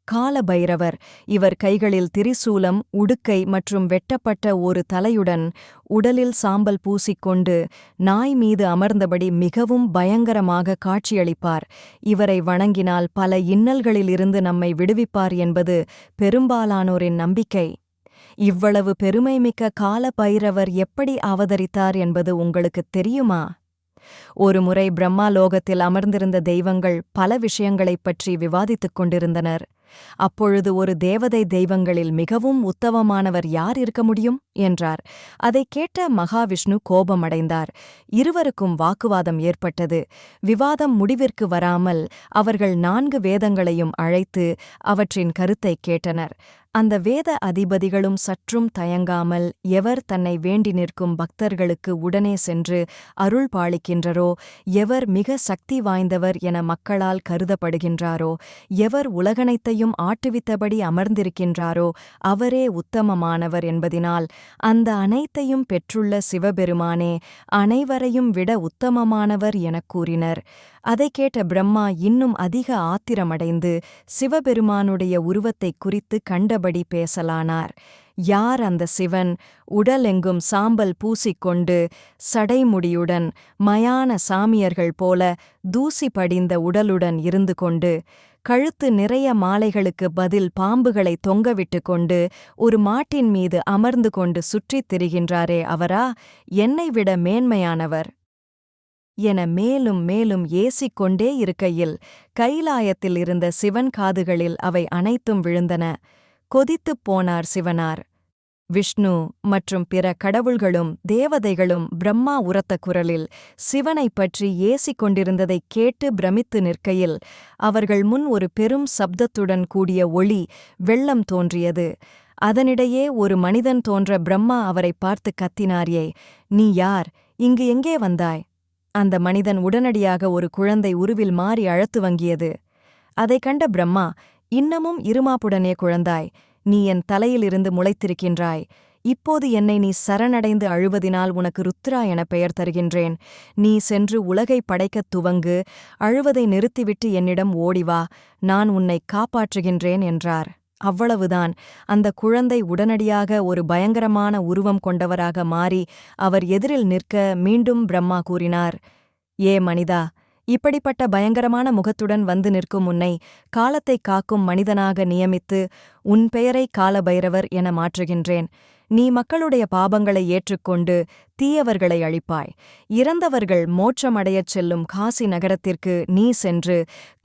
காலபைரவர். இவர் கைகளில் திரிசூலம், உடுக்கை மற்றும் வெட்டப்பட்ட ஒரு தலையுடன் உடலில் சாம்பல் பூசிக்கொண்டு நாய் மீது அமர்ந்தபடி மிகவும் பயங்கரமாக காட்சியளிப்பார். இவரை வணங்கினால் பல இன்னல்களிலிருந்து நம்மை விடுவிப்பார் என்பது பெரும்பாலானோரின் நம்பிக்கை. இவ்வளவு பெருமைமிக்க காலபைரவர் எப்படி அவதரித்தார் என்பது உங்களுக்குத் தெரியுமா? ஒருமுறை பிரம்மா லோகத்தில் அமர்ந்திருந்த தெய்வங்கள் பல விஷயங்களைப் பற்றி விவாதித்துக் கொண்டிருந்தனர். அப்பொழுது ஒரு தேவதை தெய்வங்களில் மிகவும் உத்தமமானவர் யார் இருக்க முடியும் என்றார். அதைக் கேட்ட மகாவிஷ்ணு கோபமடைந்தார். இருவருக்கும் வாக்குவாதம் ஏற்பட்டது. விவாதம் முடிவிற்கு வராமல் அவர்கள் 4 வேதங்களையும் அழைத்து அவற்றின் கருத்தைக் கேட்டனர். அந்த வேத அதிபதிகளும் சற்றும் தயங்காமல் எவர் தன்னை வேண்டி நிற்கும் பக்தர்களுக்கு உடனே சென்று அருள் பாலிக்கின்றரோ, எவர் மிக சக்தி வாய்ந்தவர் என மக்களால் கருதப்படுகின்றாரோ, எவர் உலகனைத்தையும் ஆட்டுவித்தபடி அமர்ந்திருக்கின்றாரோ அவரே உத்தமமானவர் என்பதினால் அந்த அனைத்தையும் பெற்றுள்ள சிவபெருமானே அனைவரையும் விட உத்தமமானவர் எனக் கூறினர். அதைக் கேட்ட பிரம்மா இன்னும் அதிக ஆத்திரமடைந்து சிவபெருமானுடைய உருவத்தைக் குறித்து கண்டபடி பேசலானார். யார் அந்த சிவன்? உடலெங்கும் சாம்பல் பூசிக்கொண்டு சடைமுடியுடன் மயான சாமியர்கள் போல தூசி படிந்த உடலுடன் இருந்து கொண்டு கழுத்து நிறைய மாலைகளுக்கு பதில் பாம்புகளை தொங்கவிட்டு கொண்டு ஒரு மாட்டின் மீது அமர்ந்து கொண்டு சுற்றித் திரிகின்றாரே அவரா? என்னை விட மேன்மையானவர் என மேலும் மேலும் ஏசிக்கொண்டே இருக்கையில் கைலாயத்தில் இருந்த சிவன் காதுகளில் அவை அனைத்தும் விழுந்தன. கொதித்துப் போனார் சிவனார். விஷ்ணு மற்றும் பிற கடவுள்களும் தேவதைகளும் பிரம்மா உரத்த குரலில் சிவனைப் பற்றி ஏசிக் கொண்டிருந்ததைக் கேட்டு பிரமித்து நிற்கையில் அவர்கள் முன் ஒரு பெரும் சப்தத்துடன் கூடிய ஒளி வெள்ளம் தோன்றியது. அதனிடையே ஒரு மனிதன் தோன்ற பிரம்மா அவரைப் பார்த்து கத்தினாரே, நீ யார்? இங்கு எங்கே வந்தாய்? அந்த மனிதன் உடனடியாக ஒரு குழந்தை உருவில் மாறி அழத்து வங்கியது. அதைக் கண்ட பிரம்மா, இன்னமும் இருமாப்புடனே குழந்தாய், நீ என் தலையிலிருந்து முளைத்திருக்கின்றாய். இப்போது என்னை நீ சரணடைந்து அழுவதினால் உனக்கு ருத்ரா என பெயர் தருகின்றேன். நீ சென்று உலகை படைக்கத் துவங்கு, அழுவதை நிறுத்திவிட்டு என்னிடம் ஓடிவா, நான் உன்னை காப்பாற்றுகின்றேன் என்றார். அவ்வளவுதான். அந்த குழந்தை உடனடியாக ஒரு பயங்கரமான உருவம் கொண்டவராக மாறி அவர் எதிரில் நிற்க மீண்டும் பிரம்மா கூறினார், ஏ மனிதா, இப்படிப்பட்ட பயங்கரமான முகத்துடன் வந்து நிற்கும் உன்னை காலத்தைக் காக்கும் மனிதனாக நியமித்து உன் பெயரை காலபைரவர் என மாற்றுகின்றேன். நீ மக்களுடைய பாபங்களை ஏற்றுக்கொண்டு தீயவர்களை அழிப்பாய். இறந்தவர்கள் மோட்சமடையச் செல்லும் காசி நகரத்திற்கு நீ சென்று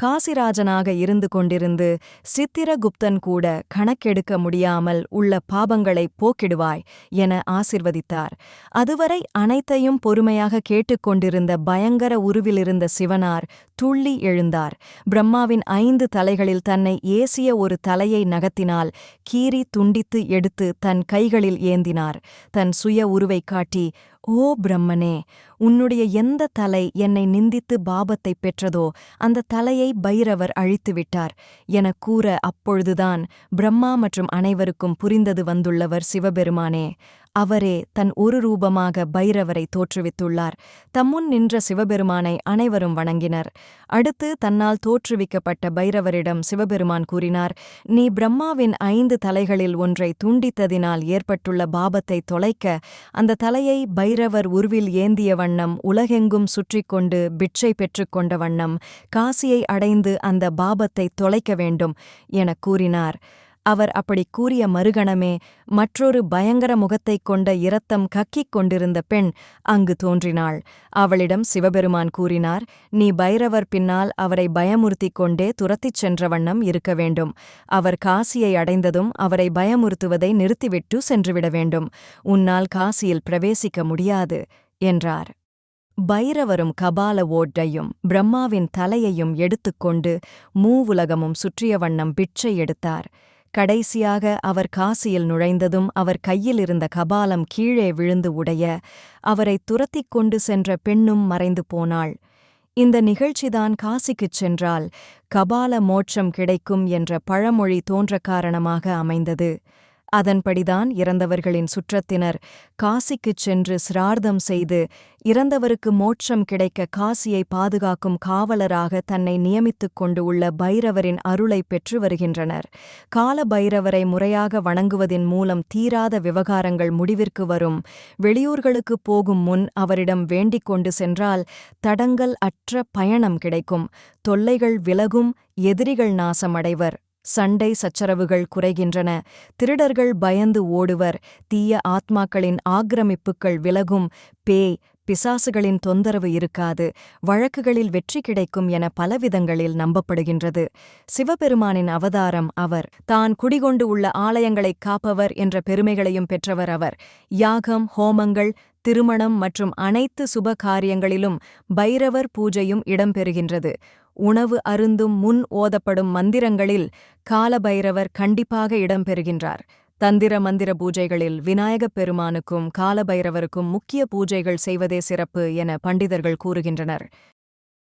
காசிராஜனாக இருந்து கொண்டிருந்து சித்திரகுப்தன் கூட கணக்கெடுக்க முடியாமல் உள்ள பாபங்களைப் போக்கிடுவாய் என ஆசிர்வதித்தார். அதுவரை அனைத்தையும் பொறுமையாக கேட்டுக்கொண்டிருந்த பயங்கர உருவிலிருந்த சிவனார் துள்ளி எழுந்தார். பிரம்மாவின் 5 தலைகளில் தன்னை ஏசிய ஒரு தலையை நகத்தினால் கீறி துண்டித்து எடுத்து தன் கைகளில் ஏந்தினார். தன் சுய உருவைக் காட்டி, ஓ பிரம்மனே, உன்னுடைய எந்த தலை என்னை நிந்தித்து பாபத்தைப் பெற்றதோ அந்த தலையை பைரவர் அழித்துவிட்டார் எனக் கூற அப்பொழுதுதான் பிரம்மா மற்றும் அனைவருக்கும் புரிந்தது வந்துள்ளவர் சிவபெருமானே. அவரே தன் ஒரு ரூபமாக பைரவரை தோற்றுவித்துள்ளார். தம்முன் நின்ற சிவபெருமானை அனைவரும் வணங்கினர். அடுத்து தன்னால் தோற்றுவிக்கப்பட்ட பைரவரிடம் சிவபெருமான் கூறினார், நீ பிரம்மாவின் 5 தலைகளில் ஒன்றை துண்டித்ததினால் ஏற்பட்டுள்ள பாபத்தை தொலைக்க அந்த தலையை பைரவர் உருவில் ஏந்திய வண்ணம் உலகெங்கும் சுற்றிக்கொண்டு பிட்சை பெற்றுக்கொண்ட வண்ணம் காசியை அடைந்து அந்த பாபத்தை தொலைக்க வேண்டும் எனக் கூறினார். அவர் அப்படிக் கூறிய மறுகணமே மற்றொரு பயங்கர முகத்தைக் கொண்ட இரத்தம் கக்கிக் கொண்டிருந்த பெண் அங்கு தோன்றினாள். அவளிடம் சிவபெருமான் கூறினார், நீ பைரவர் பின்னால் அவரை பயமுறுத்திக் கொண்டே துரத்திச் சென்ற வண்ணம் இருக்க வேண்டும். அவர் காசியை அடைந்ததும் அவரை பயமுறுத்துவதை நிறுத்திவிட்டு சென்றுவிட வேண்டும். உன்னால் காசியில் பிரவேசிக்க முடியாது என்றார். பைரவரும் கபால ஓட்டையும் பிரம்மாவின் தலையையும் எடுத்துக்கொண்டு மூவுலகமும் சுற்றிய வண்ணம் பிட்சை எடுத்தார். கடைசியாக அவர் காசியில் நுழைந்ததும் அவர் கையில் இருந்த கபாலம் கீழே விழுந்து உடைய அவரை துரத்திக் கொண்டு சென்ற பெண்ணும் மறைந்து போனாள். இந்த நிகழ்ச்சிதான் காசிக்குச் சென்றால் கபால மோட்சம் கிடைக்கும் என்ற பழமொழி தோன்ற காரணமாக அமைந்தது. அதன்படிதான் இறந்தவர்களின் சுற்றத்தினர் காசிக்குச் சென்று சிரார்த்தம் செய்து இறந்தவருக்கு மோட்சம் கிடைக்க காசியை பாதுகாக்கும் காவலராக தன்னை நியமித்துக் கொண்டு உள்ள பைரவரின் அருளை பெற்று வருகின்றனர். கால பைரவரை முறையாக வணங்குவதின் மூலம் தீராத விவகாரங்கள் முடிவிற்கு வரும். வெளியூர்களுக்குப் போகும் முன் அவரிடம் வேண்டிக் கொண்டு சென்றால் தடங்கல் அற்ற பயணம் கிடைக்கும். தொல்லைகள் விலகும், எதிரிகள் நாசமடைவர். சண்டை சச்சரவுகள் குறைகின்றன. திருடர்கள் பயந்து ஓடுவர். தீய ஆத்மாக்களின் ஆக்கிரமிப்புகள் விலகும். பேய் பிசாசுகளின் தொந்தரவு இருக்காது. வழக்குகளில் வெற்றி கிடைக்கும் என பலவிதங்களில் நம்பப்படுகின்றது. சிவபெருமானின் அவதாரம் அவர். தான் குடிகொண்டு உள்ள ஆலயங்களைக் காப்பவர் என்ற பெருமைகளையும் பெற்றவர் அவர். யாகம், ஹோமங்கள், திருமணம் மற்றும் அனைத்து சுப காரியங்களிலும் பைரவர் பூஜையும் இடம்பெறுகின்றது. உணவு அருந்தும் முன் ஓதப்படும் மந்திரங்களில் காலபைரவர் கண்டிப்பாக இடம்பெறுகின்றார். தந்திர மந்திர பூஜைகளில் விநாயகப் பெருமானுக்கும் காலபைரவருக்கும் முக்கிய பூஜைகள் செய்வதே சிறப்பு என பண்டிதர்கள் கூறுகின்றனர்.